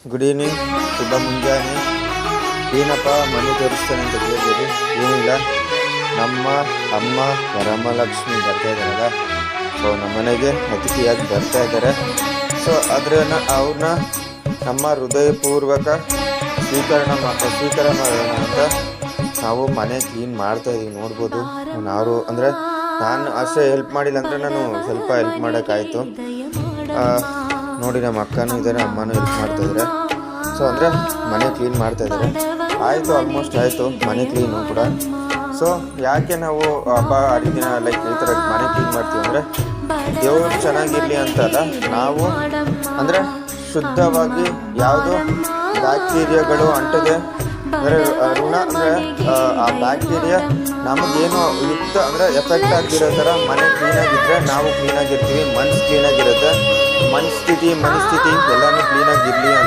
Good evening, ಶುಭ ಮುಂಜಾನೆ. ಏನಪ್ಪ ಮನೆ ತೋರಿಸ್ತೇನೆ ಅಂತ ಕೇಳಿದಿರಿ. ಏನಿಲ್ಲ, ನಮ್ಮ ಅಮ್ಮ ವರಮಹಾಲಕ್ಷ್ಮಿ ಬರ್ತಾ ಇದ್ದಾರಲ್ಲ, ಸೊ ನಮ್ಮ ಮನೆಗೆ ಅತಿಥಿಯಾಗಿ ಬರ್ತಾ ಇದ್ದಾರೆ. ಸೊ ಅವ್ರನ್ನ ನಮ್ಮ ಹೃದಯಪೂರ್ವಕ ಸ್ವೀಕಾರ ಮಾಡೋಣ ಅಂತ ನಾವು ಮನೆ ಕ್ಲೀನ್ ಮಾಡ್ತಾ ಇದೀವಿ. ನೋಡ್ಬೋದು, ಅಂದರೆ ನಾನು ಅಷ್ಟೇ ಹೆಲ್ಪ್ ಮಾಡಿಲ್ಲ ಅಂದರೆ ನಾನು ಸ್ವಲ್ಪ ಹೆಲ್ಪ್ ಮಾಡೋಕ್ಕಾಯಿತು. ನೋಡಿ, ನಮ್ಮ ಅಕ್ಕನೂ ಇದ್ದಾರೆ, ಅಮ್ಮನೂ ಹೆಲ್ಪ್ ಮಾಡ್ತಾಯಿದ್ದಾರೆ. ಸೊ ಅಂದರೆ ಮನೆ ಕ್ಲೀನ್ ಮಾಡ್ತಾಯಿದ್ದಾರೆ. ಆಯಿತು, ಆಲ್ಮೋಸ್ಟ್ ಆಯಿತು ಮನೆ ಕ್ಲೀನು ಕೂಡ. ಸೊ ಯಾಕೆ ನಾವು ಹಬ್ಬ ಹರಿದಿನ ಲೈಕ್ ಈ ಥರ ಮನೆ ಕ್ಲೀನ್ ಮಾಡ್ತೀವಿ ಅಂದರೆ ದೇವರು ಚೆನ್ನಾಗಿರಲಿ ಅಂತಲ್ಲ, ನಾವು ಅಂದರೆ ಶುದ್ಧವಾಗಿ ಯಾವುದು ಬ್ಯಾಕ್ಟೀರಿಯಾಗಳು ಅಂಟದೆ, ಅಂದರೆ ಋಣ ಅಂದರೆ ಆ ಬ್ಯಾಕ್ಟೀರಿಯಾ ನಮಗೇನು ಅಂದರೆ ಎಫೆಕ್ಟ್ ಆಗಿರೋ ಥರ ಮನೆ ಕ್ಲೀನಾಗಿದ್ದರೆ ನಾವು ಕ್ಲೀನಾಗಿರ್ತೀವಿ. ಮನಸ್ಸು ಕ್ಲೀನಾಗಿರುತ್ತೆ, ಮನಸ್ಥಿತಿ ಎಲ್ಲನೂ ಕ್ಲೀನಾಗಿರಲಿ ಅಂತ